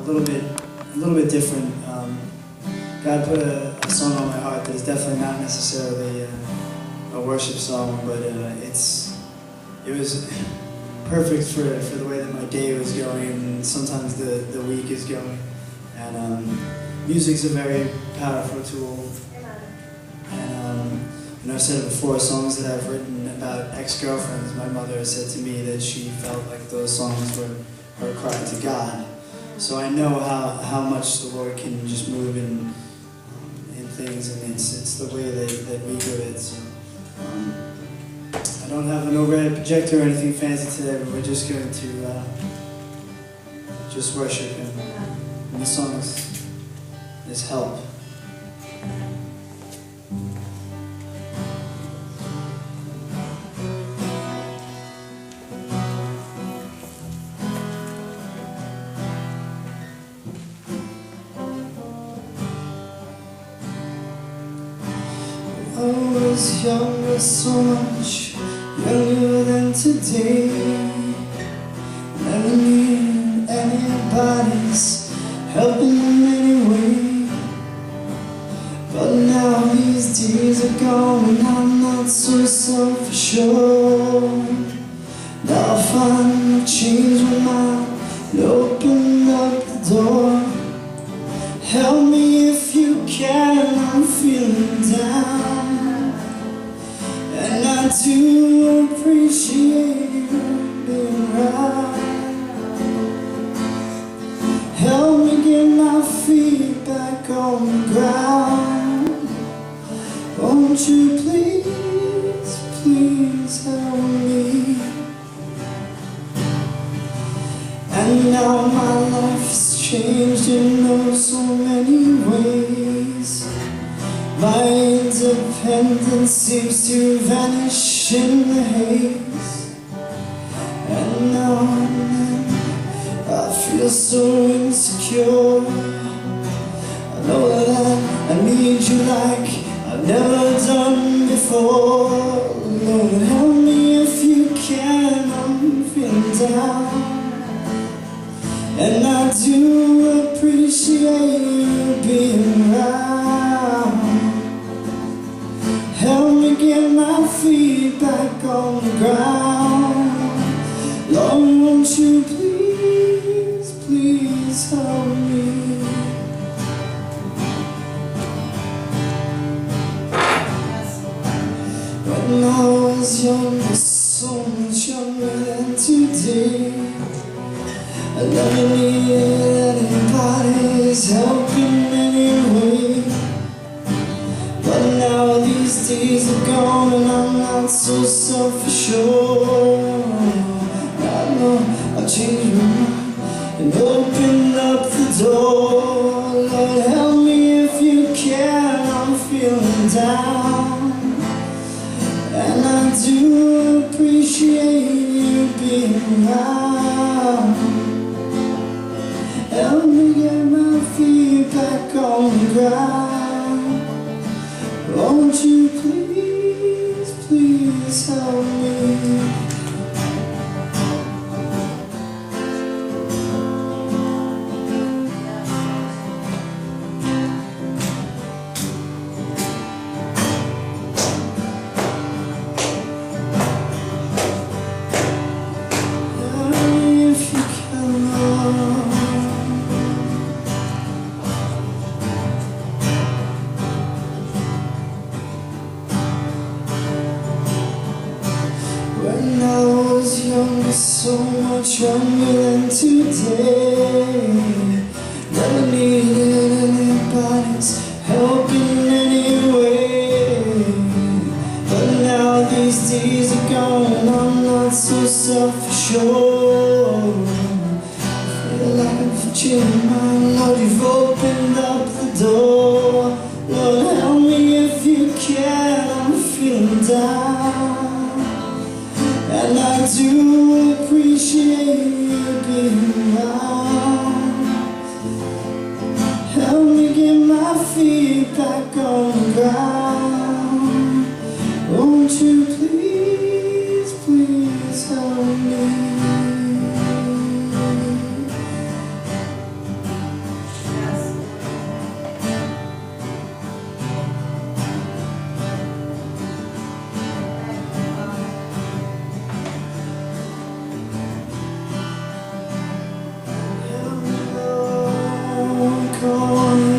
a little bit different. God put a song on my heart that is definitely not necessarily a worship song, but it was perfect for the way that my day was going, and sometimes the week is going. And music's a very powerful tool. And I've said it before, songs that I've written about ex-girlfriends, my mother has said to me that she felt like those songs were her cry to God. So I know how much the Lord can just move in things, and it's the way that we do it. So, I don't have an overhead projector or anything fancy today, but we're just going to just worship Him. And the song is Help. I was younger, so much younger than today. Never needed anybody's help in any way. But now these days are gone and I'm not so self-assured. Now I finally changed my mind and opened up the door. Help me if you can, I'm feeling down. And I do appreciate you being right. Help me get my feet back on the ground. Won't you please, please help me? And now my life's changed in oh so many ways. My independence seems to vanish in the haze. And now and then I feel so insecure. I know that I need you like I've never done before. Lord, help me if you can, I'm feeling down. And I do appreciate you being around. Help me get my feet back on the ground. Lord, won't you please, please help me? When I was younger, so much younger than today, I never needed anybody's help in any way. But now these days are gone and I'm not so self-assured. I know I've changed my mind and opened up the door. Lord, help me if you can, I'm feeling down. And I do appreciate you being around. Help me get my feet back on the ground. Won't you please, please help me? If you can, Lord. When I was younger, so much younger than today, never needed anybody's help in any way. But now these days are gone and I'm not so self-assured. I feel like I've changed my mind. Lord, you've opened up the door. Lord, help me if you can, I'm feeling down. And I do appreciate you being around. Help me get my feet back on the ground. Won't you please, please help me? gone.